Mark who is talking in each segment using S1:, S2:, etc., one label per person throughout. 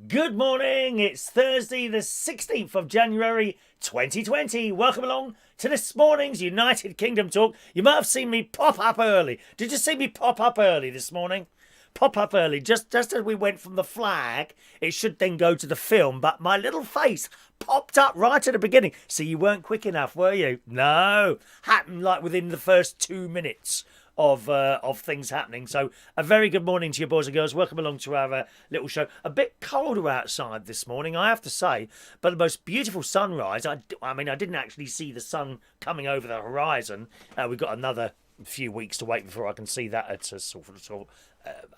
S1: Good morning, it's Thursday the 16th of January 2020. Welcome along to this morning's United Kingdom talk. You might have seen me pop up early. Did you see me pop up early this morning? Pop up early, just as we went from the flag. It should then go to the film, but my little face popped up right at the beginning. So you weren't quick enough, were you? No, happened like within the first 2 minutes of things happening. So a very good morning to you, boys and girls. Welcome along to our little show. A bit colder outside this morning, I have to say, but the most beautiful sunrise. I mean, I didn't actually see the sun coming over the horizon. We've got another few weeks to wait before I can see that. It's a sort of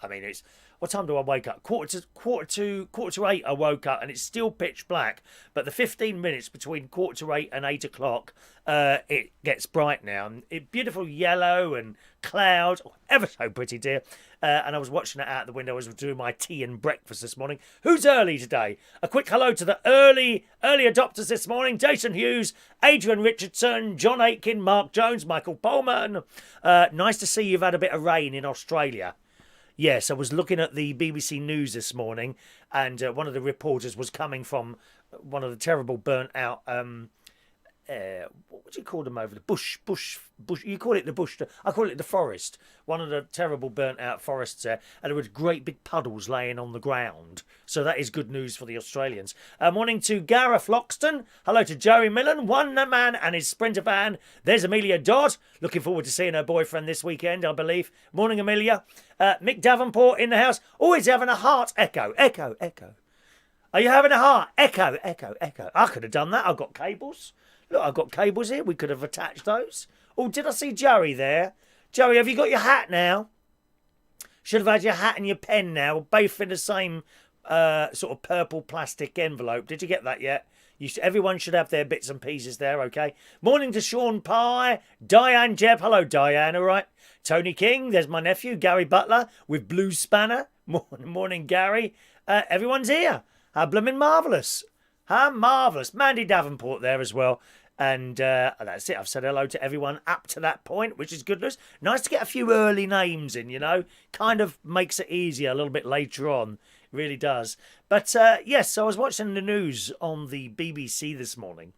S1: I mean, it's what time do I wake up? Quarter to 8. I woke up and it's still pitch black. But the 15 minutes between 7:45 and 8 o'clock, it gets bright now. And beautiful yellow and clouds, ever so pretty, dear. And I was watching it out the window as I was doing my tea and breakfast this morning. Who's early today? A quick hello to the early adopters this morning: Jason Hughes, Adrian Richardson, John Aitken, Mark Jones, Michael Pullman. Nice to see you've had a bit of rain in Australia. Yes, I was looking at the BBC News this morning, and one of the reporters was coming from one of the terrible burnt out, what would you call them over the bush? You call it the bush. I call it the forest. One of the terrible burnt out forests there, and there was great big puddles laying on the ground. So that is good news for the Australians. Morning to Gareth Loxton. Hello to Joey Millen, Wonder Man and his Sprinter van. There's Amelia Dodd. Looking forward to seeing her boyfriend this weekend, I believe. Morning, Amelia. Mick Davenport in the house. Always having a heart echo. Echo, echo. Are you having a heart? Echo, echo, echo. I could have done that. I've got cables. Look, I've got cables here. We could have attached those. Oh, did I see Joey there? Joey, have you got your hat now? Should have had your hat and your pen now. Both in the same sort of purple plastic envelope. Did you get that yet? Everyone should have their bits and pieces there, okay? Morning to Sean Pye. Diane Jebb. Hello, Diane, all right? Tony King. There's my nephew, Gary Butler, with Blue Spanner. Morning, Gary. Everyone's here. How blooming marvellous. How marvellous. Mandy Davenport there as well. And that's it. I've said hello to everyone up to that point, which is good news. Nice to get a few early names in, you know. Kind of makes it easier a little bit later on. It really does. But, yes, so I was watching the news on the BBC this morning,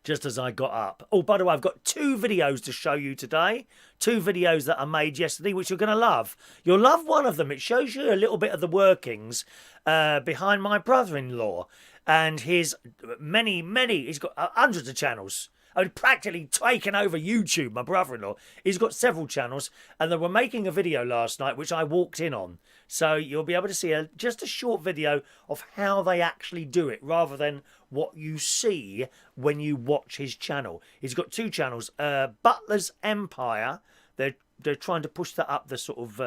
S1: just as I got up. Oh, by the way, I've got 2 videos to show you today. 2 videos that I made yesterday, which you're going to love. You'll love one of them. It shows you a little bit of the workings behind my brother-in-law. And his he's got hundreds of channels. I mean, practically taken over YouTube, my brother-in-law. He's got several channels, and they were making a video last night, which I walked in on. So you'll be able to see just a short video of how they actually do it, rather than what you see when you watch his channel. He's got 2 channels. Butler's Empire. They're trying to push that up the sort of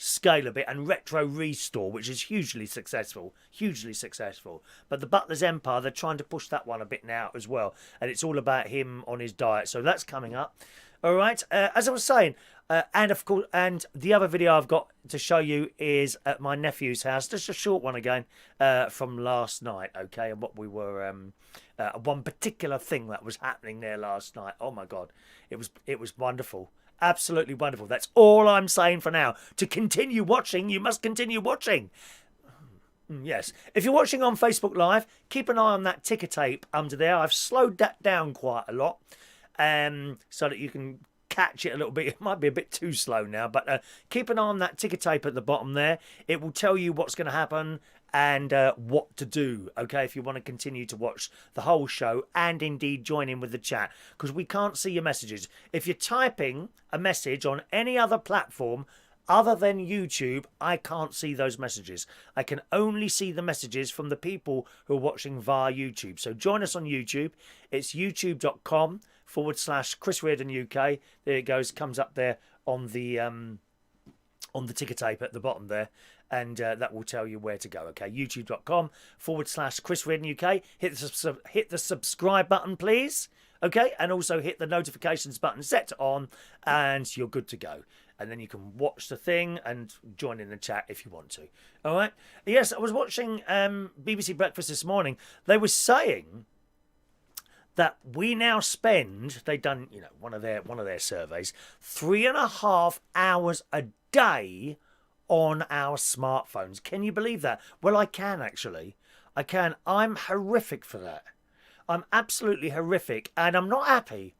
S1: scale a bit, and Retro Restore, which is hugely successful. But the Butler's Empire, they're trying to push that one a bit now as well, and it's all about him on his diet. So that's coming up. All right. As I was saying, and of course, and the other video I've got to show you is at my nephew's house. Just a short one again from last night. Okay, and what we were one particular thing that was happening there last night. Oh my God, it was wonderful. Absolutely wonderful. That's all I'm saying for now. To continue watching, you must continue watching. Yes. If you're watching on Facebook Live, keep an eye on that ticker tape under there. I've slowed that down quite a lot so that you can catch it a little bit. It might be a bit too slow now, but keep an eye on that ticker tape at the bottom there. It will tell you what's going to happen and what to do, okay, if you want to continue to watch the whole show and indeed join in with the chat, because we can't see your messages. If you're typing a message on any other platform other than YouTube, I can't see those messages. I can only see the messages from the people who are watching via YouTube. So join us on YouTube. It's youtube.com/Chris Reardon UK. There it goes, comes up there on the ticker tape at the bottom there. And that will tell you where to go, okay? youtube.com/Chris Reardon UK. Hit the subscribe button, please, okay? And also hit the notifications button, set it on, and you're good to go. And then you can watch the thing and join in the chat if you want to. All right? Yes, I was watching BBC Breakfast this morning. They were saying that we now spend, they've done, one of their surveys, 3.5 hours a day on our smartphones. Can you believe that? Well, I can actually. I can. I'm horrific for that. I'm absolutely horrific, and I'm not happy.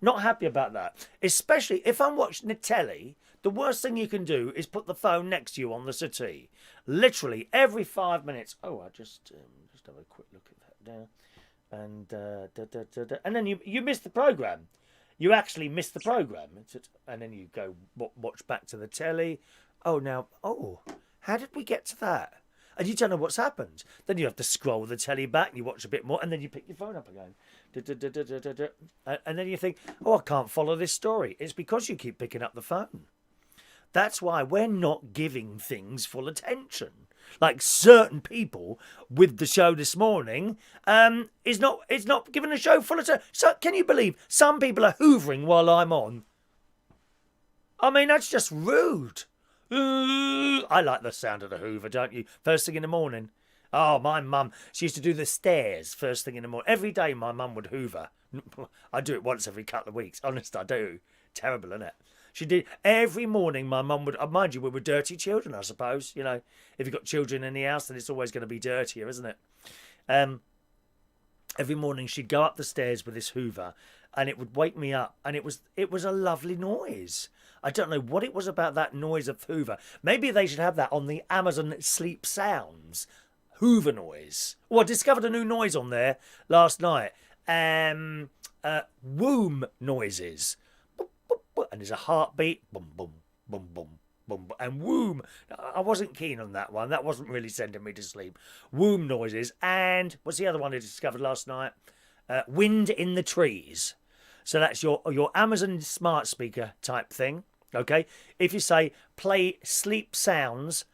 S1: Not happy about that. Especially if I'm watching the telly, the worst thing you can do is put the phone next to you on the settee. Literally every 5 minutes. Oh, I just have a quick look at that there. And then you miss the programme. You actually miss the programme. And then you go watch back to the telly. Oh, how did we get to that? And you don't know what's happened. Then you have to scroll the telly back, you watch a bit more, and then you pick your phone up again. And then you think, I can't follow this story. It's because you keep picking up the phone. That's why we're not giving things full attention. Like certain people with the show this morning is not giving the show full attention. So can you believe some people are hoovering while I'm on? I mean, that's just rude. I like the sound of the hoover, don't you? First thing in the morning. Oh, my mum, she used to do the stairs first thing in the morning. Every day my mum would hoover. I do it once every couple of weeks. Honest, I do. Terrible, isn't it? She did. Every morning my mum would, mind you, we were dirty children, I suppose. You know, if you've got children in the house, then it's always going to be dirtier, isn't it? Every morning she'd go up the stairs with this hoover and it would wake me up, and it was a lovely noise. I don't know what it was about that noise of hoover. Maybe they should have that on the Amazon Sleep Sounds. Hoover noise. Oh, I discovered a new noise on there last night. Womb noises. And there's a heartbeat. Boom, boom, boom, boom, boom. And womb. I wasn't keen on that one. That wasn't really sending me to sleep. Womb noises. And what's the other one I discovered last night? Wind in the trees. So that's your Amazon smart speaker type thing. Okay. If you say play sleep sounds,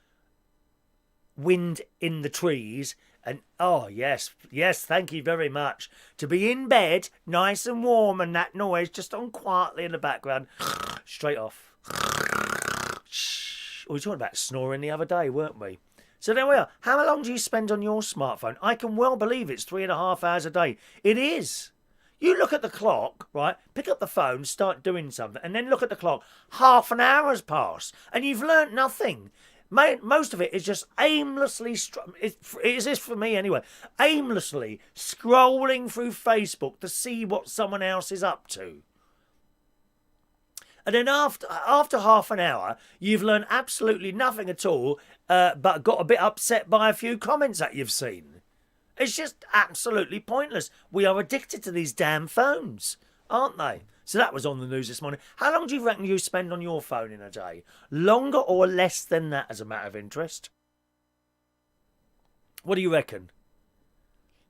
S1: wind in the trees, and oh yes, thank you very much. To be in bed, nice and warm, and that noise just on quietly in the background, straight off. We were talking about snoring the other day, weren't we? So there we are. How long do you spend on your smartphone? I can well believe it's 3.5 hours a day. It is. You look at the clock, right? Pick up the phone, start doing something, and then look at the clock. Half an hour has passed, and you've learnt nothing. Most of it is just aimlessly, it is this for me anyway, aimlessly scrolling through Facebook to see what someone else is up to. And then after half an hour, you've learned absolutely nothing at all, but got a bit upset by a few comments that you've seen. It's just absolutely pointless. We are addicted to these damn phones, aren't they? So that was on the news this morning. How long do you reckon you spend on your phone in a day? Longer or less than that, as a matter of interest? What do you reckon?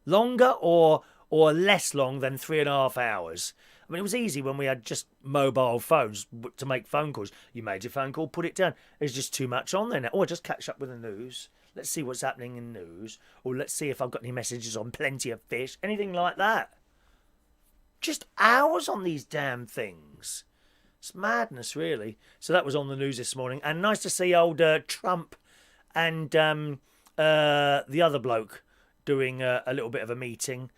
S1: Longer or less long than 3.5 hours? I mean, it was easy when we had just mobile phones to make phone calls. You made your phone call, put it down. There's just too much on there now. Or just catch up with the news. Let's see what's happening in the news. Or let's see if I've got any messages on Plenty of Fish. Anything like that. Just hours on these damn things. It's madness, really. So that was on the news this morning. And nice to see old Trump and the other bloke doing a little bit of a meeting.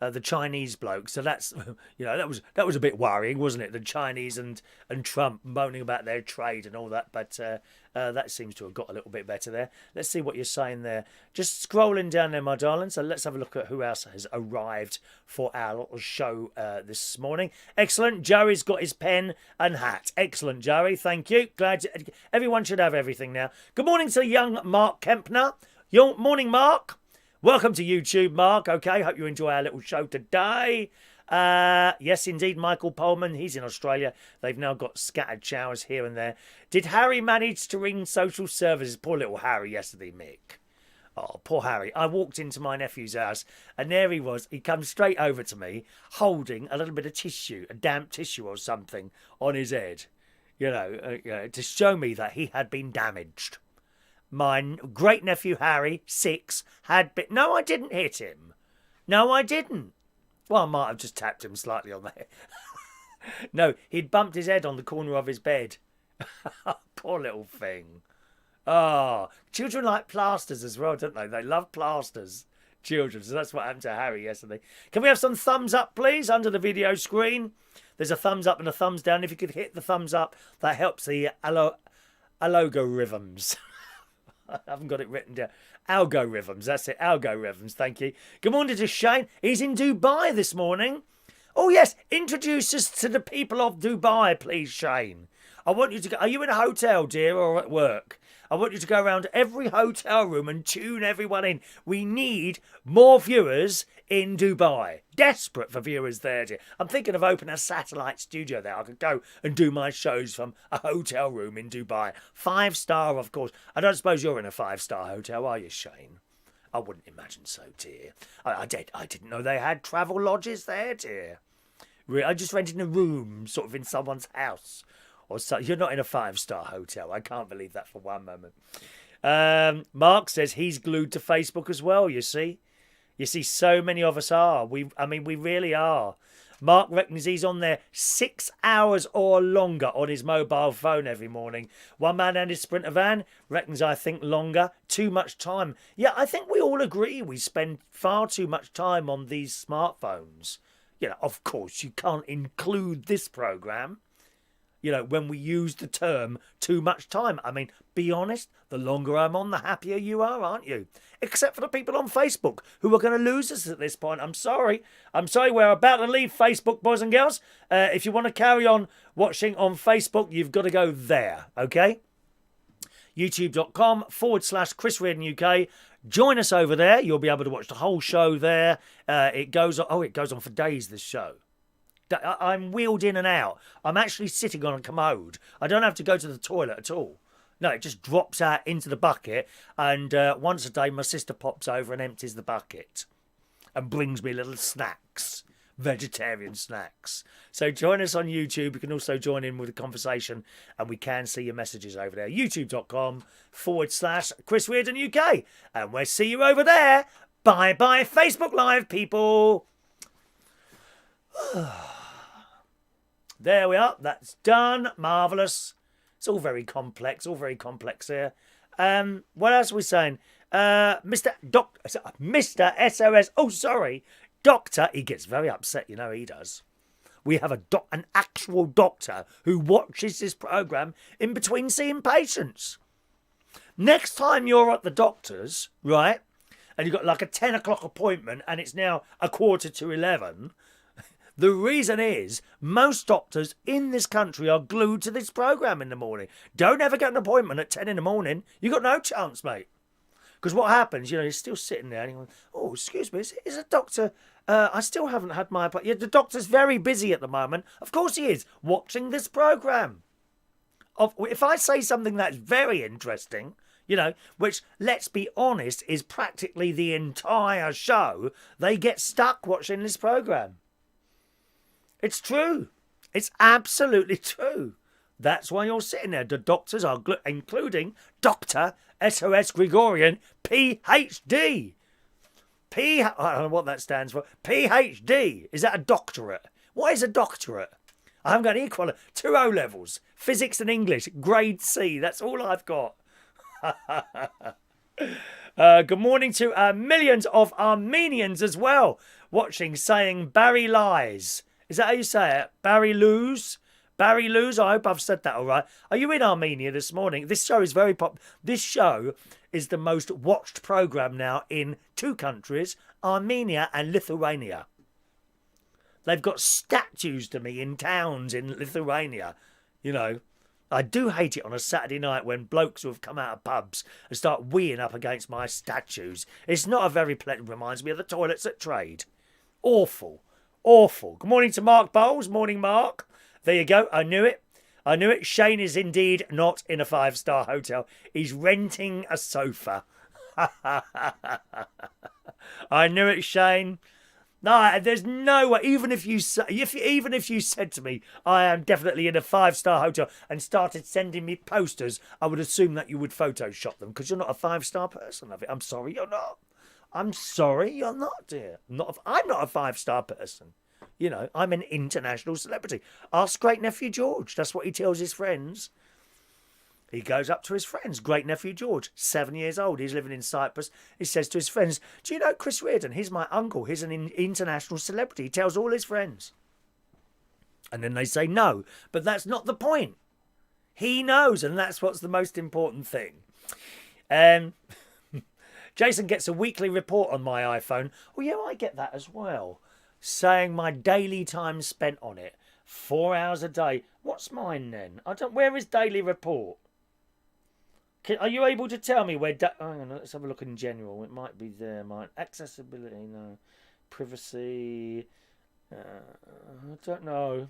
S1: The Chinese bloke. So that's, that was a bit worrying, wasn't it? The Chinese and Trump moaning about their trade and all that. But that seems to have got a little bit better there. Let's see what you're saying there. Just scrolling down there, my darling. So let's have a look at who else has arrived for our little show this morning. Excellent. Joey's got his pen and hat. Excellent, Joey. Thank you. Everyone should have everything now. Good morning to young Mark Kempner. Morning, Mark. Welcome to YouTube, Mark. Okay, hope you enjoy our little show today. Yes, indeed, Michael Pullman. He's in Australia. They've now got scattered showers here and there. Did Harry manage to ring social services? Poor little Harry yesterday, Mick. Oh, poor Harry. I walked into my nephew's house and there he was. He comes straight over to me holding a little bit of tissue, a damp tissue or something on his head, to show me that he had been damaged. My great nephew Harry, 6, had been... No, I didn't hit him. No, I didn't. Well, I might have just tapped him slightly on the head. No, he'd bumped his head on the corner of his bed. Poor little thing. Oh, children like plasters as well, don't they? They love plasters, children. So that's what happened to Harry yesterday. Can we have some thumbs up, please, under the video screen? There's a thumbs up and a thumbs down. If you could hit the thumbs up, that helps the algorithms. I haven't got it written down. Algorithms, that's it. Algorithms, thank you. Good morning to Shane. He's in Dubai this morning. Oh, yes. Introduce us to the people of Dubai, please, Shane. I want you to go. Are you in a hotel, dear, or at work? I want you to go around every hotel room and tune everyone in. We need more viewers in Dubai. Desperate for viewers there, dear. I'm thinking of opening a satellite studio there. I could go and do my shows from a hotel room in Dubai. 5-star, of course. I don't suppose you're in a 5-star hotel, are you, Shane? I wouldn't imagine so, dear. I didn't know they had travel lodges there, dear. I just rented a room, sort of in someone's house. Or so. You're not in a 5-star hotel. I can't believe that for one moment. Mark says he's glued to Facebook as well, you see. You see, so many of us are. We really are. Mark reckons he's on there 6 hours or longer on his mobile phone every morning. One man and his Sprinter van reckons, I think, longer. Too much time. Yeah, I think we all agree we spend far too much time on these smartphones. You know, of course, you can't include this programme. You know, when we use the term too much time. I mean, be honest, the longer I'm on, the happier you are, aren't you? Except for the people on Facebook who are going to lose us at this point. I'm sorry. We're about to leave Facebook, boys and girls. If you want to carry on watching on Facebook, you've got to go there, okay? youtube.com/Chris Reardon UK. Join us over there. You'll be able to watch the whole show there. It goes on for days, this show. I'm wheeled in and out. I'm actually sitting on a commode. I don't have to go to the toilet at all. No, it just drops out into the bucket. And once a day, my sister pops over and empties the bucket and brings me little snacks, vegetarian snacks. So join us on YouTube. You can also join in with the conversation and we can see your messages over there. youtube.com/Chris Reardon UK. And we'll see you over there. Bye-bye, Facebook Live, people. There we are. That's done. Marvellous. It's all very complex. Here. What else are we saying? Mr. SOS. Oh, sorry. Doctor. He gets very upset. You know he does. We have an actual doctor who watches this programme in between seeing patients. Next time you're at the doctor's, right, and you've got like a 10 o'clock appointment and it's now 11:15, the reason is most doctors in this country are glued to this programme in the morning. Don't ever get an appointment at 10 in the morning. You've got no chance, mate. Because what happens, you're still sitting there and you're going, oh, excuse me, is a doctor... I still haven't had my appointment. Yeah, the doctor's very busy at the moment. Of course he is, watching this programme. If I say something that's very interesting, which, let's be honest, is practically the entire show, they get stuck watching this programme. It's true. It's absolutely true. That's why you're sitting there. The doctors are, including Dr. SOS Gregorian, PhD. I don't know what that stands for. PhD. Is that a doctorate? What is a doctorate? I haven't got any equal. 2 O-levels. Physics and English. Grade C. That's all I've got. Good morning to millions of Armenians as well watching, saying Barry lies. Is that how you say it? Barry lose? Barry lose? I hope I've said that all right. Are you in Armenia this morning? This show is very popular. This show is the most watched programme now in 2 countries, Armenia and Lithuania. They've got statues to me in towns in Lithuania. I do hate it on a Saturday night when blokes who have come out of pubs and start weeing up against my statues. It's not a very pleasant, reminds me of the toilets at Trade. Awful. Awful. Good morning to Mark Bowles. Morning, Mark. There you go. I knew it. Shane is indeed not in a 5-star hotel. He's renting a sofa. I knew it, Shane. No, there's no way. Even if you said to me, I am definitely in a 5-star hotel and started sending me posters, I would assume that you would Photoshop them because you're not a 5-star person, love it. I'm sorry, you're not. I'm sorry, you're not, dear. I'm not a 5-star person. I'm an international celebrity. Ask great nephew George. That's what he tells his friends. He goes up to his friends. Great nephew George, 7 years old. He's living in Cyprus. He says to his friends, do you know Chris Reardon? He's my uncle. He's an international celebrity. He tells all his friends. And then they say no. But that's not the point. He knows, and that's what's the most important thing. Um, Jason gets a weekly report on my iPhone. Oh, yeah, I get that as well. Saying my daily time spent on it. 4 hours a day. What's mine then? Where is daily report? Are you able to tell me where... hang on, let's have a look in general. It might be there. Accessibility, no. Privacy. I don't know.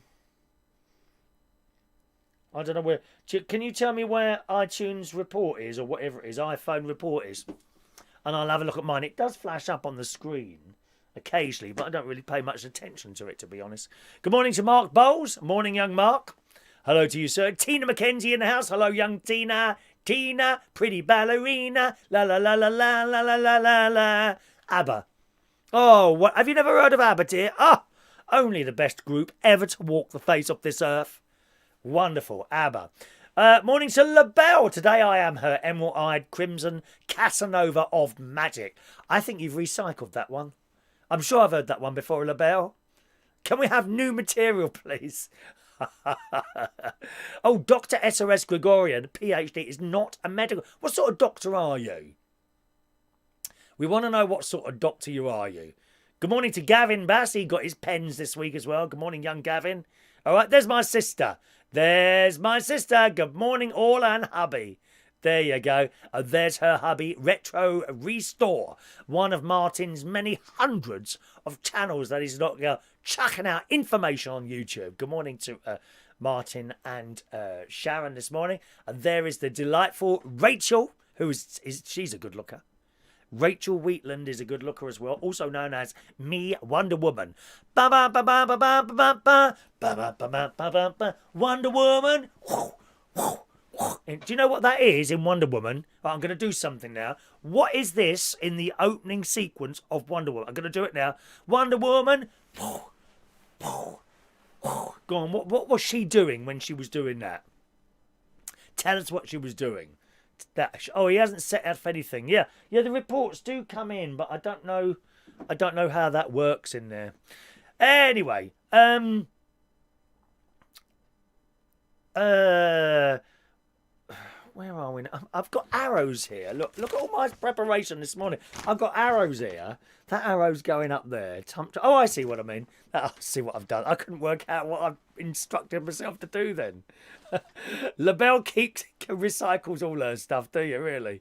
S1: I don't know where... Can you tell me where iTunes report is, or whatever it is, iPhone report is? And I'll have a look at mine. It does flash up on the screen occasionally, but I don't really pay much attention to it, to be honest. Good morning to Mark Bowles. Morning, young Mark. Hello to you, sir. Tina McKenzie in the house. Hello, young Tina. Tina, pretty ballerina. La la la la la la la la la la. ABBA. Oh, what? Have you never heard of ABBA, dear? Ah, only the best group ever to walk the face of this earth. Wonderful, ABBA. Morning to LaBelle. Today I am her emerald-eyed crimson Casanova of magic. I think you've recycled that one. I'm sure I've heard that one before, LaBelle. Can we have new material, please? Oh, Dr. SRS Gregorian, PhD, is not a medical... What sort of doctor are you? We want to know what sort of doctor you are, you. Good morning to Gavin Bass. He got his pens this week as well. Good morning, young Gavin. All right, there's my sister. There's my sister. Good morning, all, and hubby. There you go. There's her hubby, Retro Restore. One of Martin's many hundreds of channels that he's not chucking out information on YouTube. Good morning to Martin and Sharon this morning. And there is the delightful Rachel, she's a good looker. Rachel Wheatland is a good looker as well, also known as Me Wonder Woman. Wonder Woman. Do you know what that is in Wonder Woman? Right, I'm going to do something now. What is this in the opening sequence of Wonder Woman? I'm going to do it now. Wonder Woman. Go on, what was she doing when she was doing that? Tell us what she was doing. Oh, he hasn't set out for anything. Yeah, the reports do come in, but I don't know how that works in there. Anyway, where are we now? I've got arrows here. Look at all my preparation this morning. I've got arrows here. That arrow's going up there. Oh, I see what I mean. I see what I've done. I couldn't work out what I've instructed myself to do then. LaBelle recycles all her stuff, do you, really?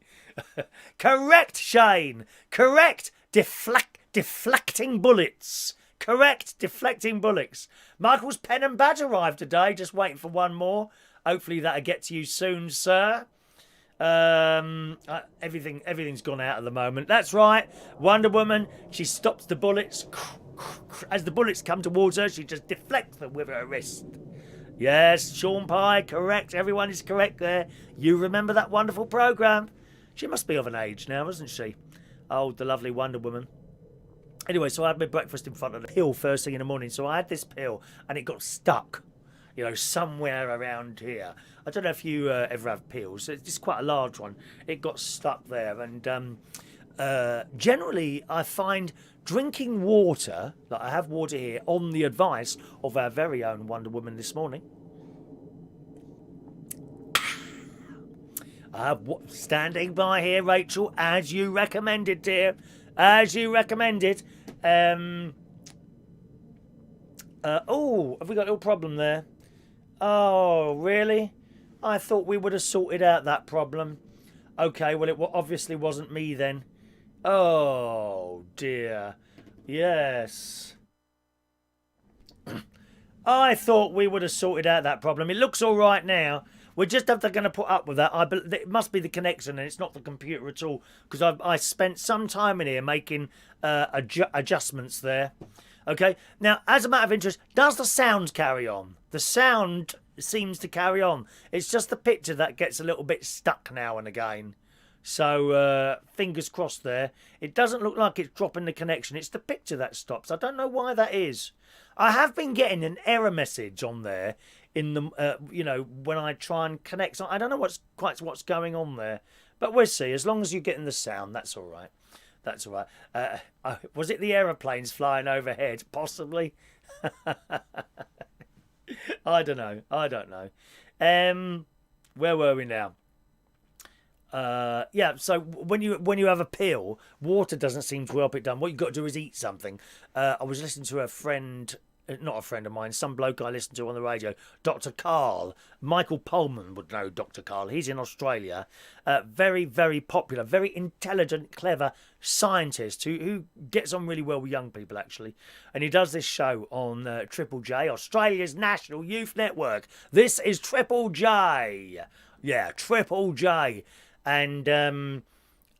S1: Correct, Shane. Correct. Deflecting bullets. Correct, deflecting bullets. Michael's pen and badge arrived today. Just waiting for one more. Hopefully that'll get to you soon, sir. Everything's gone out at the moment. That's right. Wonder Woman, she stops the bullets. As the bullets come towards her, she just deflects them with her wrist. Yes, Sean Pye, correct. Everyone is correct there. You remember that wonderful programme? She must be of an age now, isn't she? Oh, the lovely Wonder Woman. Anyway, so I had my breakfast in front of the pill first thing in the morning. So I had this pill and it got stuck, somewhere around here. I don't know if you ever have pills. It's quite a large one. It got stuck there. And generally, I find drinking water, like I have water here, on the advice of our very own Wonder Woman this morning. I have standing by here, Rachel, as you recommended, dear. As you recommended. Oh, have we got a little problem there? Oh, really? I thought we would have sorted out that problem. Okay, well, it obviously wasn't me then. Oh, dear. Yes. I thought we would have sorted out that problem. It looks all right now. We're just going to put up with that. It must be the connection and it's not the computer at all, because I spent some time in here making adjustments there. Okay, now, as a matter of interest, does the sound carry on? The sound seems to carry on. It's just the picture that gets a little bit stuck now and again. So, fingers crossed there. It doesn't look like it's dropping the connection. It's the picture that stops. I don't know why that is. I have been getting an error message on there in the, when I try and connect. So I don't know what's going on there. But we'll see. As long as you're getting the sound, that's all right. That's all right. Was it the aeroplanes flying overhead? Possibly. I don't know. Where were we now? Yeah, so when you have a pill, water doesn't seem to help it done. What you've got to do is eat something. I was listening to a friend, not a friend of mine, some bloke I listened to on the radio, Dr. Carl. Michael Pullman would know Dr. Carl. He's in Australia. Very, very popular, very intelligent, clever scientist who gets on really well with young people, actually. And he does this show on Triple J, Australia's National Youth Network. This is Triple J. Yeah, Triple J. And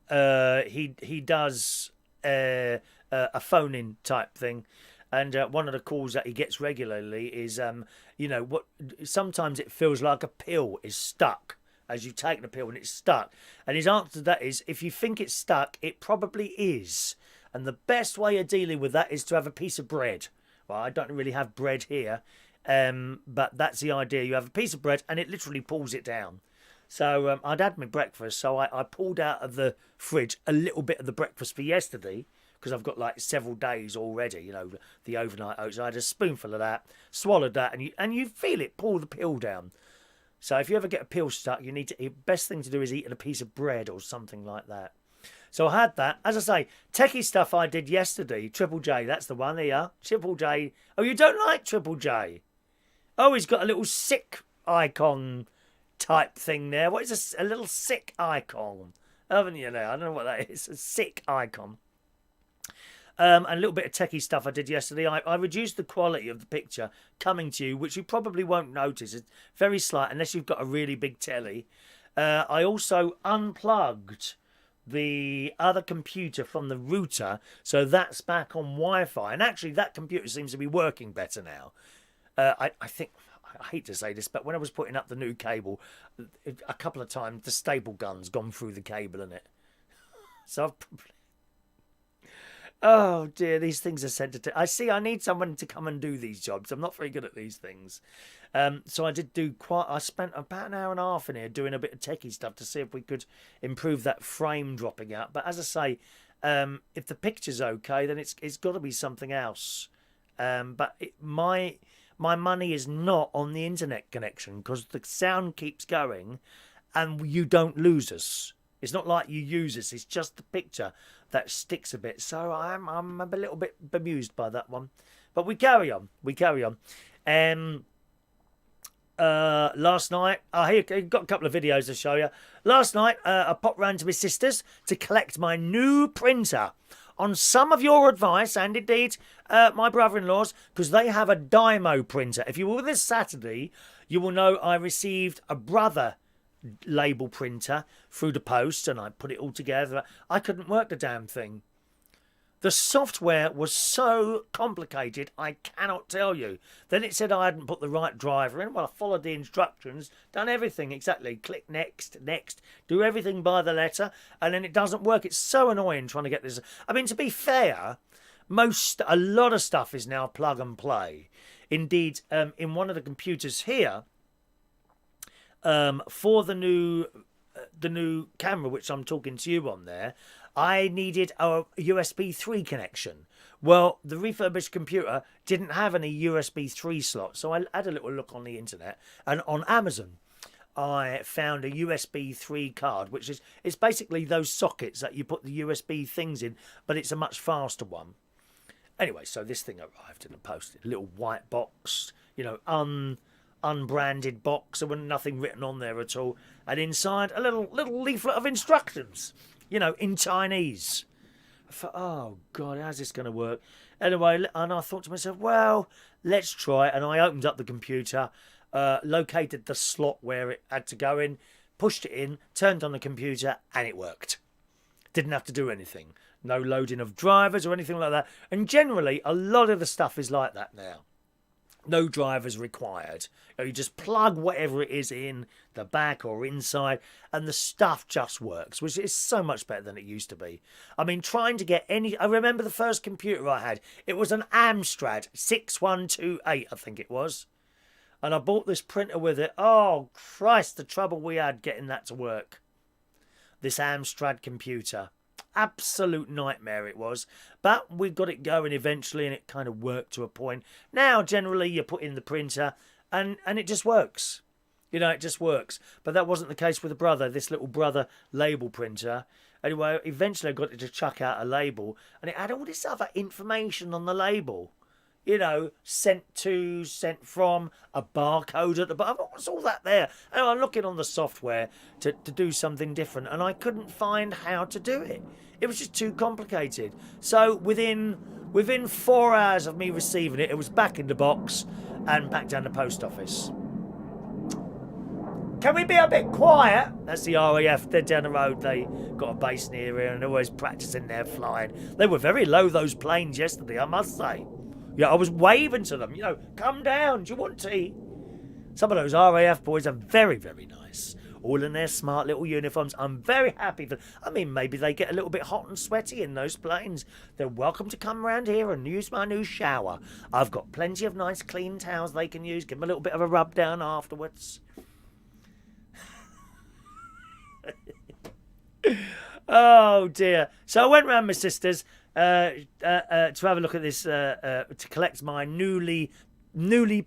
S1: he does a phone-in type thing, and one of the calls that he gets regularly is what sometimes it feels like a pill is stuck as you take the pill and it's stuck. And his answer to that is, if you think it's stuck, it probably is. And the best way of dealing with that is to have a piece of bread. Well, I don't really have bread here, but that's the idea. You have a piece of bread and it literally pulls it down. So I'd had my breakfast, so I pulled out of the fridge a little bit of the breakfast for yesterday, because I've got like several days already, the overnight oats. I had a spoonful of that, swallowed that, and you feel it pull the pill down. So if you ever get a pill stuck, the best thing to do is eat a piece of bread or something like that. So I had that. As I say, techie stuff I did yesterday, Triple J, that's the one here. Triple J. Oh, you don't like Triple J? Oh, he's got a little sick icon type thing there. What is a little sick icon? Haven't you now? I don't know what that is. A sick icon. And a little bit of techie stuff I did yesterday. I reduced the quality of the picture coming to you, which you probably won't notice. It's very slight unless you've got a really big telly. I also unplugged the other computer from the router, so that's back on Wi-Fi. And actually, that computer seems to be working better now. I think, I hate to say this, but when I was putting up the new cable, a couple of times the staple gun's gone through the cable in it. So I've probably... Oh dear, these things are sensitive. I need someone to come and do these jobs. I'm not very good at these things. So I spent about an hour and a half in here doing a bit of techie stuff to see if we could improve that frame dropping out. But as I say, if the picture's okay, then it's got to be something else. My money is not on the internet connection, because the sound keeps going and you don't lose us. It's not like you use us. It's just the picture that sticks a bit. So I'm a little bit bemused by that one. But we carry on. Last night, here, I've got a couple of videos to show you. Last night, I popped round to my sister's to collect my new printer. On some of your advice, and indeed my brother-in-law's, because they have a Dymo printer. If you were with us Saturday, you will know I received a Brother label printer through the post, and I put it all together. I couldn't work the damn thing. The software was so complicated, I cannot tell you. Then it said I hadn't put the right driver in. Well, I followed the instructions, done everything exactly. Click next, do everything by the letter, and then it doesn't work. It's so annoying trying to get this. I mean, to be fair, a lot of stuff is now plug and play. Indeed, in one of the computers here, for the new camera, which I'm talking to you on there, I needed a USB 3 connection. Well, the refurbished computer didn't have any USB 3 slots, so I had a little look on the internet, and on Amazon I found a USB 3 card, which is, it's basically those sockets that you put the USB things in, but it's a much faster one. Anyway, so this thing arrived in the post, a little white box, unbranded box. There was nothing written on there at all, and inside a little leaflet of instructions, in Chinese. I thought, oh God, how's this going to work? Anyway, and I thought to myself, well, let's try it. And I opened up the computer, located the slot where it had to go in, pushed it in, turned on the computer, and it worked. Didn't have to do anything. No loading of drivers or anything like that. And generally, a lot of the stuff is like that now. No drivers required. You just plug whatever it is in the back or inside, and the stuff just works, which is so much better than it used to be. I mean, trying to get I remember the first computer I had. It was an Amstrad 6128, I think it was. And I bought this printer with it. Oh, Christ, the trouble we had getting that to work. This Amstrad computer. Absolute nightmare it was, but we got it going eventually, and it kind of worked to a point. Now generally you put in the printer and it just works. You know, it just works. But that wasn't the case with the Brother, this little Brother label printer. Anyway, eventually I got it to chuck out a label, and it had all this other information on the label. You know, sent to, sent from, a barcode at the bottom. What's all that there? And I'm looking on the software to do something different, and I couldn't find how to do it. It was just too complicated. So within 4 hours of me receiving it, it was back in the box and back down the post office. Can we be a bit quiet? That's the RAF. They're down the road. They got a base near here and they're always practising their flying. They were very low, those planes, yesterday, I must say. Yeah, I was waving to them, you know, come down, do you want tea? Some of those RAF boys are very, very nice. All in their smart little uniforms. I'm very happy for them. I mean, maybe they get a little bit hot and sweaty in those planes. They're welcome to come around here and use my new shower. I've got plenty of nice clean towels they can use. Give them a little bit of a rub down afterwards. Oh dear. So I went round my sister's to have a look at this, to collect my newly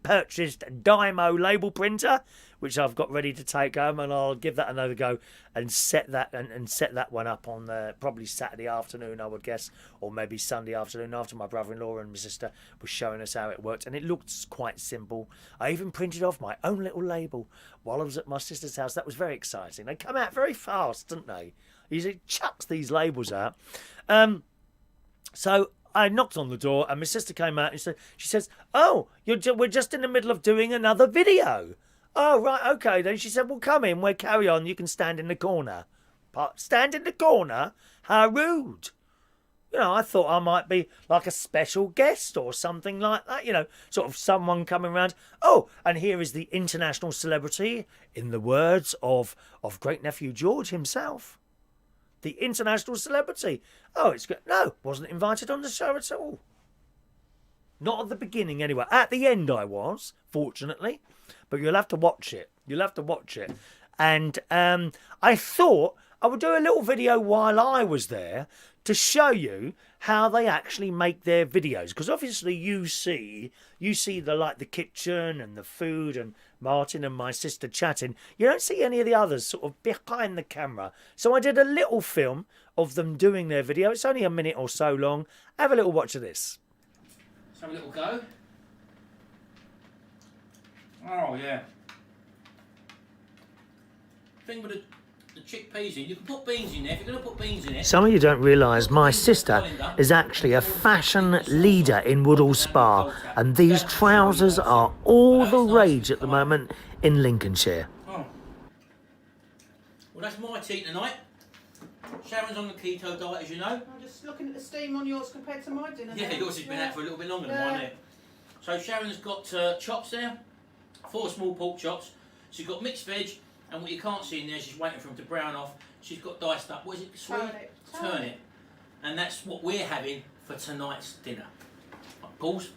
S1: purchased Dymo label printer, which I've got ready to take home, and I'll give that another go and set that one up on probably Saturday afternoon, I would guess, or maybe Sunday afternoon after my brother-in-law and my sister were showing us how it worked, and it looked quite simple. I even printed off my own little label while I was at my sister's house. That was very exciting. They come out very fast, didn't they? He chucks these labels out. So I knocked on the door and my sister came out and she says, "Oh, we're just in the middle of doing another video." "Oh, right, okay then." She said, "Well, come in, we'll carry on. You can stand in the corner." Stand in the corner? How rude. You know, I thought I might be like a special guest or something like that, you know, sort of someone coming round. Oh, and here is the international celebrity, in the words of great nephew George himself. The international celebrity. Oh, it's good. No, wasn't invited on the show at all. Not at the beginning, anyway. At the end, I was, fortunately. But you'll have to watch it. You'll have to watch it. And I thought I would do a little video while I was there to show you how they actually make their videos. Because obviously you see the kitchen and the food and Martin and my sister chatting. You don't see any of the others sort of behind the camera. So I did a little film of them doing their video. It's only a minute or so long. Have a little watch of this.
S2: Let's have a little go. Oh yeah. Thing with the chickpeas in, you can put beans in there if you're going to put beans in it.
S1: Some of you don't realise my sister is actually a fashion leader in Woodall Spa, and these trousers are all the rage at the moment in Lincolnshire.
S2: Oh. Well, that's my tea tonight. Sharon's on the keto diet, as you know.
S3: I'm just looking at the steam on yours compared to my dinner.
S2: Yeah, yours has been out for a little bit longer than mine there. So Sharon's got chops there, 4 small pork chops. She's got mixed veg, and what you can't see in there, she's waiting for them to brown off. She's got diced up, what is it, sweet? Turnip. And that's what we're having for tonight's dinner. Pause.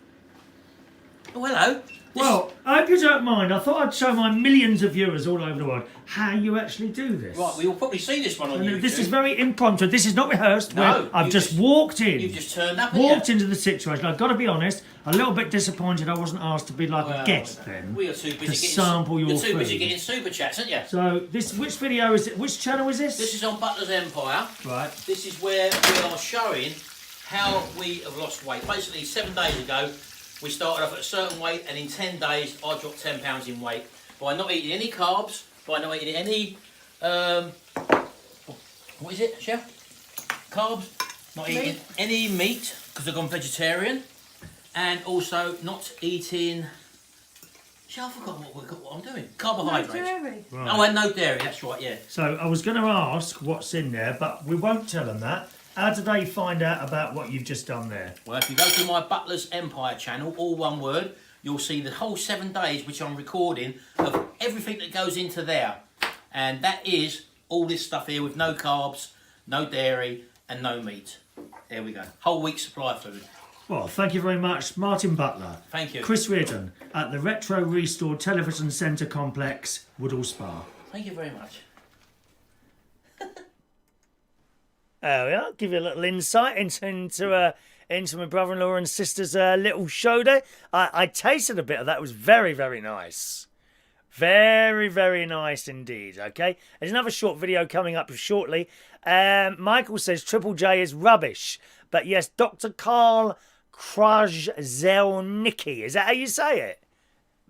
S2: Oh, hello.
S1: Well, I hope you don't mind. I thought I'd show my millions of viewers all over the world how you actually do this.
S2: Right, we will probably see this one on YouTube.
S1: This is very impromptu. This is not rehearsed.
S2: No,
S1: I've just walked in.
S2: You've just turned up.
S1: Walked into the situation. I've got to be honest. A little bit disappointed I wasn't asked to be like a guest then.
S2: We are too busy
S1: to sample your food.
S2: You're too busy getting super chats, aren't you?
S1: So which video is it? Which channel is this?
S2: This is on Butler's Empire.
S1: Right.
S2: This is where we are showing how we have lost weight. Basically, 7 days ago, we started off at a certain weight, and in 10 days, I dropped 10 pounds in weight by not eating any carbs, by not eating any, what is it, Chef? Carbs, not eating any meat, because I've gone vegetarian, and also not eating, I forgot what I'm doing. Carbohydrates.
S3: No dairy.
S1: Right.
S2: Oh, and no dairy, that's right, yeah.
S1: So I was going to ask what's in there, but we won't tell them that. How did they find out about what you've just done there?
S2: Well, if you go to my Butler's Empire channel, all one word, you'll see the whole 7 days which I'm recording of everything that goes into there. And that is all this stuff here with no carbs, no dairy and no meat. There we go. Whole week's supply of food.
S1: Well, thank you very much, Martin Butler.
S2: Thank you.
S1: Chris Reardon at the Retro Restored Television Centre Complex, Woodall Spa.
S2: Thank you very much.
S1: There we are. Give you a little insight into my brother-in-law and sister's little show there. I tasted a bit of that. It was very, very nice. Very, very nice indeed, okay? There's another short video coming up shortly. Michael says Triple J is rubbish. But yes, Dr. Karl Krajzelnicki. Is that how you say it?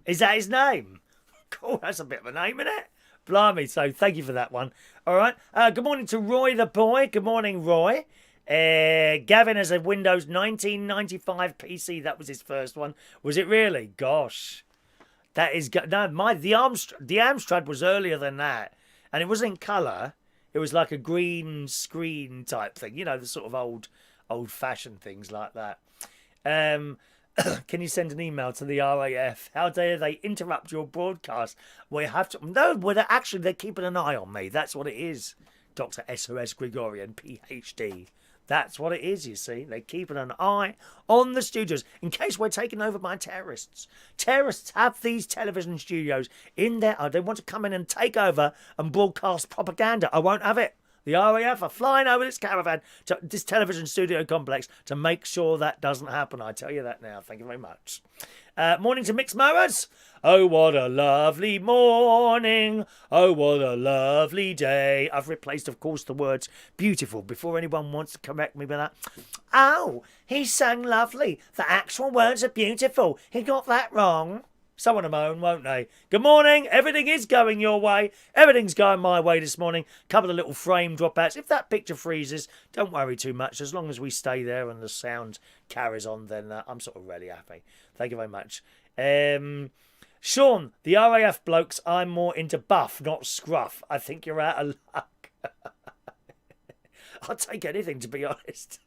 S1: Is that his name? Cool, that's a bit of a name, isn't it? Blimey, so thank you for that one. All right. Good morning to Roy the boy. Good morning, Roy. Gavin has a Windows 1995 PC. That was his first one. Was it really? Gosh. That is... No, the Amstrad was earlier than that. And it wasn't in colour. It was like a green screen type thing. You know, the sort of old-fashioned things like that. Can you send an email to the RAF? How dare they interrupt your broadcast? Well, you have to... No, well, they're keeping an eye on me. That's what it is. Dr. SOS Gregorian, PhD. That's what it is, you see. They're keeping an eye on the studios in case we're taken over by terrorists. Terrorists have these television studios in there. They want to come in and take over and broadcast propaganda. I won't have it. The RAF are flying over this caravan, to this television studio complex, to make sure that doesn't happen. I tell you that now. Thank you very much. Morning to Mixed Mowers. Oh, what a lovely morning. Oh, what a lovely day. I've replaced, of course, the words beautiful before anyone wants to correct me with that. Oh, he sang lovely. The actual words are beautiful. He got that wrong. Someone will moan, won't they? Good morning. Everything is going your way. Everything's going my way this morning. Couple of little frame dropouts. If that picture freezes, don't worry too much. As long as we stay there and the sound carries on, then I'm sort of really happy. Thank you very much. Sean, the RAF blokes, I'm more into buff, not scruff. I think you're out of luck. I'll take anything, to be honest.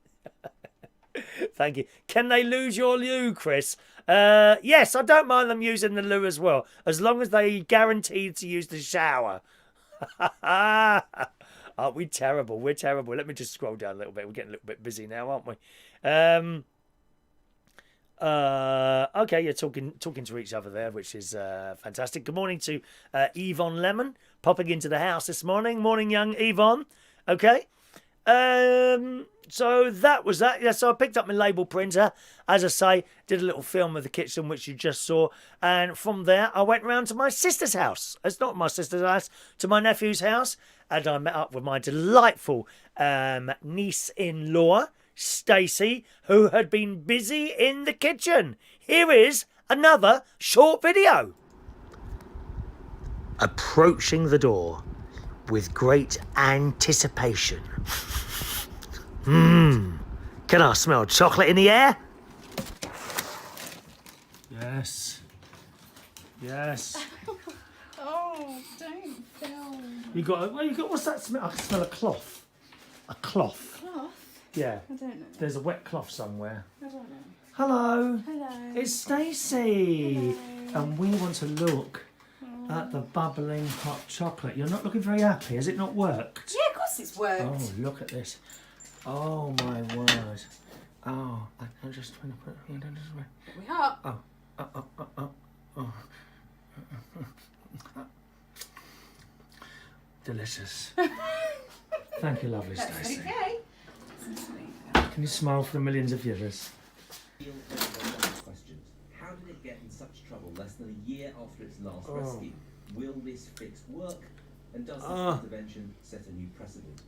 S1: Thank you. Can they lose your loo, Chris? Yes, I don't mind them using the loo as well, as long as they guaranteed to use the shower. Aren't we terrible? We're terrible. Let me just scroll down a little bit. We're getting a little bit busy now, aren't we? Okay, you're talking to each other there, which is fantastic. Good morning to Yvonne Lemon, popping into the house this morning. Morning, young Yvonne. Okay. So that was that. Yeah, so I picked up my label printer. As I say, did a little film of the kitchen, which you just saw. And from there, I went round to my sister's house. It's not my sister's house, to my nephew's house. And I met up with my delightful niece-in-law, Stacey, who had been busy in the kitchen. Here is another short video. Approaching the door with great anticipation. Can I smell chocolate in the air? Yes. Yes.
S3: Oh, don't film.
S1: You got what's that smell? I can smell a cloth. A cloth.
S3: Cloth?
S1: Yeah.
S3: I don't know.
S1: There's a wet cloth somewhere.
S3: I don't know.
S1: Hello.
S3: Hello.
S1: It's Stacey.
S3: Hello.
S1: And we want to look at the bubbling hot chocolate. You're not looking very happy. Has it not worked?
S3: Yeah, of course it's worked.
S1: Oh, look at this. Oh, my word. Oh, I'm just trying to put it here.
S3: We hot?
S1: Oh. Delicious. Thank you, lovely
S3: That's
S1: Stacey.
S3: okay.
S1: Can you smile for the millions of viewers?
S4: Questions. How did it get in such trouble less than a year after its last rescue? Will this fix work? And does this intervention set a new precedent?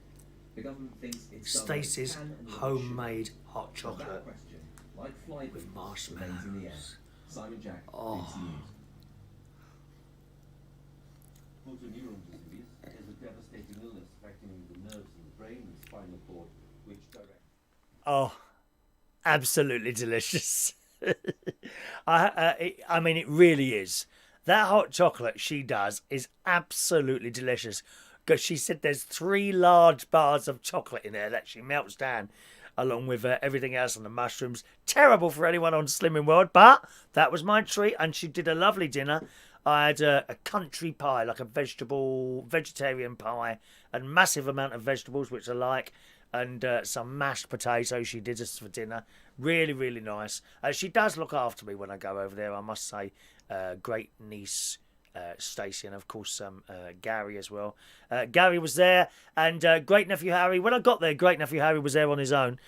S4: The government thinks it's
S1: Stacey's homemade hot
S4: that
S1: chocolate
S4: question, like fly
S1: with
S4: beans, remains in the air.
S1: marshmallows.
S4: Simon Jack,
S1: Oh.
S4: BBC News.
S5: Motor neuron disease is a devastating illness affecting the nerves in the brain and spinal cord, which direct.
S1: Oh, absolutely delicious. I mean, it really is. That hot chocolate she does is absolutely delicious. Because she said there's 3 large bars of chocolate in there that she melts down, along with everything else and the mushrooms. Terrible for anyone on Slimming World, but that was my treat, and she did a lovely dinner. I had a country pie, like a vegetarian pie, and massive amount of vegetables, which I like, and some mashed potatoes she did us for dinner. Really, really nice. She does look after me when I go over there, I must say. Great niece, Stacey, and of course Gary as well. Gary was there, and great nephew Harry. When I got there, great nephew Harry was there on his own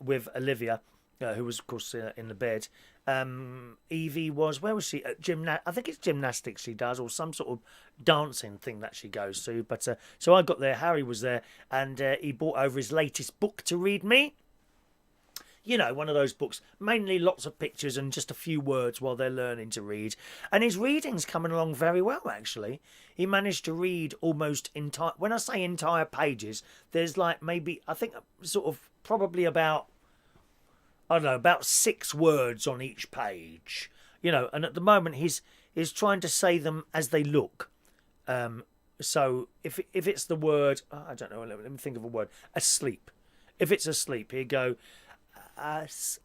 S1: with Olivia, who was of course in the bed, Evie was, where was she? At I think it's gymnastics she does, or some sort of dancing thing that she goes to. But so I got there, Harry was there, and he brought over his latest book to read me. You know, one of those books, mainly lots of pictures and just a few words while they're learning to read. And his reading's coming along very well, actually. He managed to read almost entire, when I say entire pages, there's like maybe, I think sort of probably about, I don't know, about 6 words on each page. You know, and at the moment he's trying to say them as they look. So if it's the word, I don't know, let me think of a word, asleep. If it's asleep, he'd go, asleep,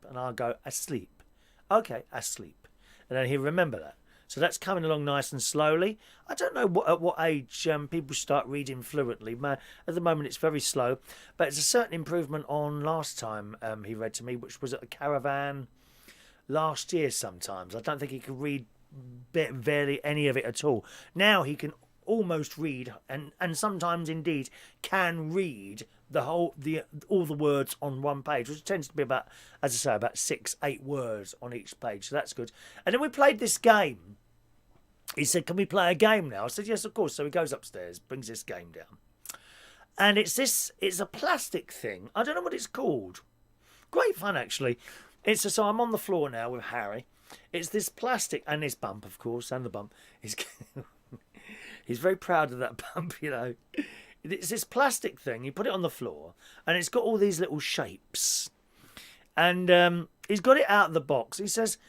S1: and I'll go asleep. Okay, asleep, and then he'll remember that. So that's coming along nice and slowly. I don't know at what age people start reading fluently. At the moment, it's very slow, but it's a certain improvement on last time he read to me, which was at the caravan last year. Sometimes I don't think he could read barely any of it at all. Now he can almost read, and sometimes indeed can read all the words on one page, which tends to be about, as I say, about 6-8 words on each page. So that's good. And then we played this game. He said, "Can we play a game now?" I said, "Yes, of course." So he goes upstairs, brings this game down, and it's a plastic thing. I don't know what it's called. Great fun, actually. So I'm on the floor now with Harry. It's this plastic, and his bump, of course, and the bump. He's very proud of that bump, you know. It's this plastic thing. You put it on the floor, and it's got all these little shapes. And he's got it out of the box. He says,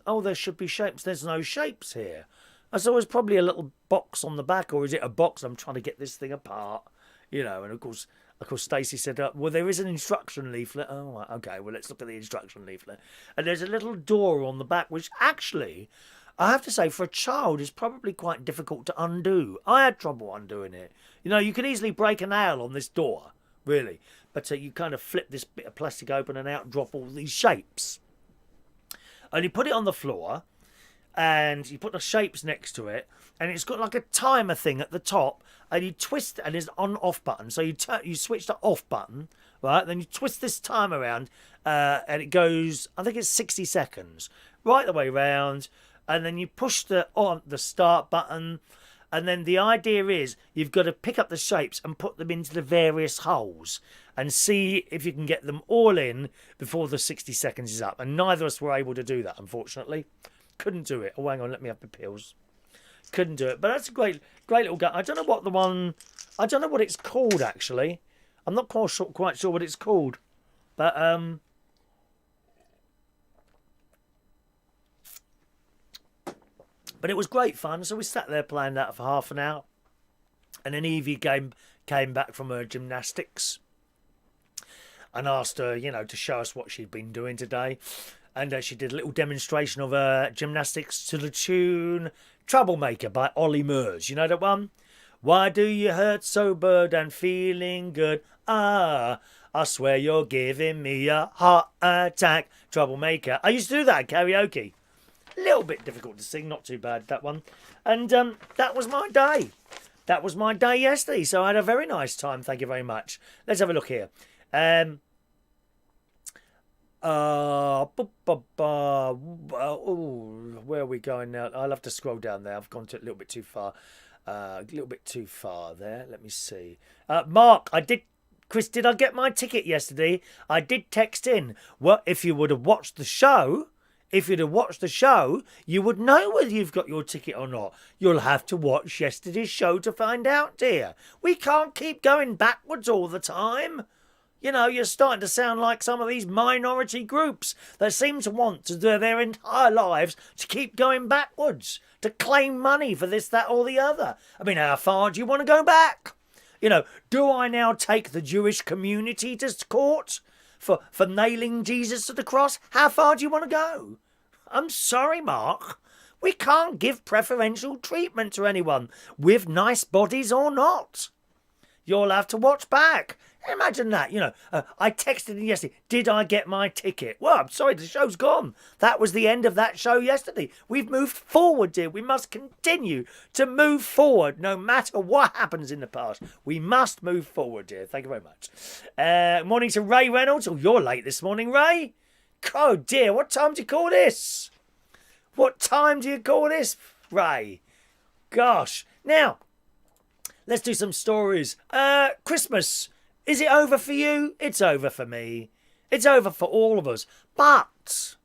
S1: "Oh, there should be shapes. There's no shapes here." I said, "Well, it's probably a little box on the back, or is it a box? I'm trying to get this thing apart, you know." And of course, Stacey said, "Well, there is an instruction leaflet." "Oh, okay. Well, let's look at the instruction leaflet." And there's a little door on the back, which actually, I have to say, for a child, is probably quite difficult to undo. I had trouble undoing it. You know, you could easily break a nail on this door, really. But you kind of flip this bit of plastic open and out drop all these shapes. And you put it on the floor, and you put the shapes next to it, and it's got like a timer thing at the top, and you twist it, and there's an on-off button. So you switch the off button, right? Then you twist this time around, and it goes, I think it's 60 seconds, right the way round. And then you push the start button, and then the idea is you've got to pick up the shapes and put them into the various holes and see if you can get them all in before the 60 seconds is up. And neither of us were able to do that, unfortunately. Couldn't do it. Oh, hang on, let me have the pills. Couldn't do it. But that's a great little game. I don't know what it's called, actually. I'm not quite sure what it's called. But it was great fun. So we sat there playing that for half an hour. And then Evie came back from her gymnastics and asked her, you know, to show us what she'd been doing today. And she did a little demonstration of her gymnastics to the tune Troublemaker by Ollie Murs. You know that one? Why do you hurt so bad and feeling good? I swear you're giving me a heart attack. Troublemaker. I used to do that at karaoke. A little bit difficult to sing, not too bad, that one. And that was my day. That was my day yesterday, so I had a very nice time, thank you very much. Let's have a look here. Where are we going now? I'll have to scroll down there. I've gone a little bit too far. There. Let me see. Mark, Chris, did I get my ticket yesterday? I did text in. Well, if you would have watched the show... you would know whether you've got your ticket or not. You'll have to watch yesterday's show to find out, dear. We can't keep going backwards all the time. You know, you're starting to sound like some of these minority groups that seem to want to do their entire lives to keep going backwards, to claim money for this, that, or the other. I mean, how far do you want to go back? You know, do I now take the Jewish community to court for nailing Jesus to the cross? How far do you want to go? I'm sorry, Mark. We can't give preferential treatment to anyone, with nice bodies or not. you'll have to watch back. Imagine that, I texted him yesterday, did I get my ticket? Well, I'm sorry, the show's gone. That was the end of that show yesterday. We've moved forward, dear. We must continue to move forward no matter what happens in the past. We must move forward, dear. Thank you very much. Morning to Ray Reynolds. Oh, you're late this morning, Ray. Oh, dear, what time do you call this? What time do you call this, Ray? Gosh. Now, let's do some stories. Christmas. Is it over for you? It's over for me. It's over for all of us. But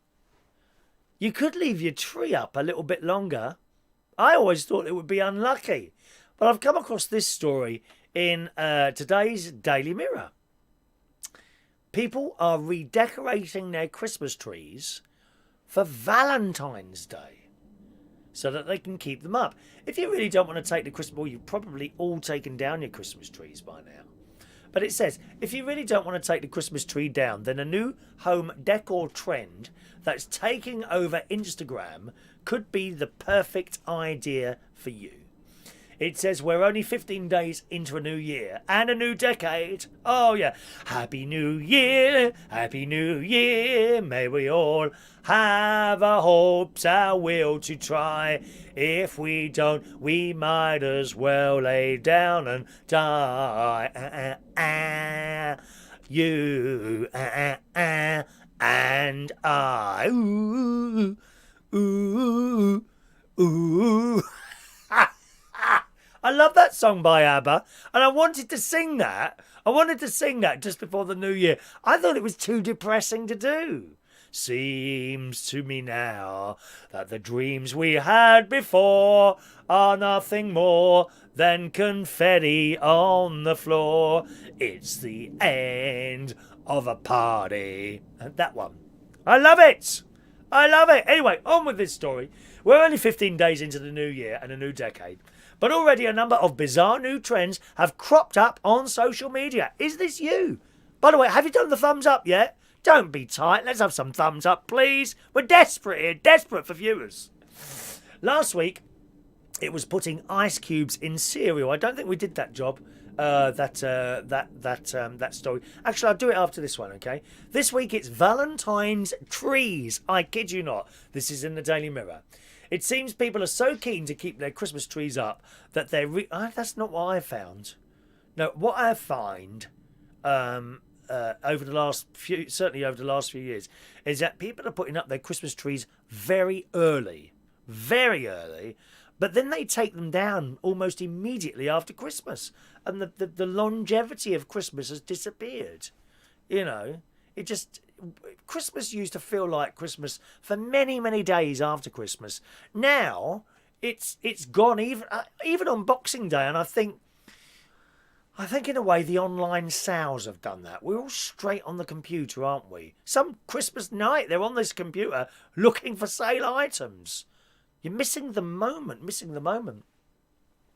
S1: you could leave your tree up a little bit longer. I always thought it would be unlucky. But I've come across this story in today's Daily Mirror. People are redecorating their Christmas trees for Valentine's Day so that they can keep them up. If you really don't want to take the Christmas... Well, you've probably all taken down your Christmas trees by now. But it says, if you really don't want to take the Christmas tree down, then a new home decor trend that's taking over Instagram could be the perfect idea for you. It says we're only 15 days into a new year and a new decade. Oh, yeah. Happy New Year, Happy New Year. May we all have our hopes, our will to try. If we don't, we might as well lay down and die. You and I. Ooh, ooh, ooh. I love that song by ABBA, and I wanted to sing that. Just before the new year. I thought it was too depressing to do. Seems to me now that the dreams we had before are nothing more than confetti on the floor. It's the end of a party. And that one. I love it. Anyway, on with this story. We're only 15 days into the new year and a new decade. But already a number of bizarre new trends have cropped up on social media. Is this you? By the way, have you done the thumbs up yet? Don't be tight. Let's have some thumbs up, please. We're desperate here. Desperate for viewers. Last week, it was putting ice cubes in cereal. I don't think we did that job. That story. Actually, I'll do it after this one, okay? This week, it's Valentine's trees. I kid you not. This is in the Daily Mirror. It seems people are so keen to keep their Christmas trees up that they're... that's not what I found. No, what I find over the last few years is that people are putting up their Christmas trees very early, but then they take them down almost immediately after Christmas, and the longevity of Christmas has disappeared. Christmas used to feel like Christmas for many, many days after Christmas. Now it's gone even on Boxing Day, and I think in a way the online sales have done that. We're all straight on the computer, aren't we? Some Christmas night they're on this computer looking for sale items. You're missing the moment.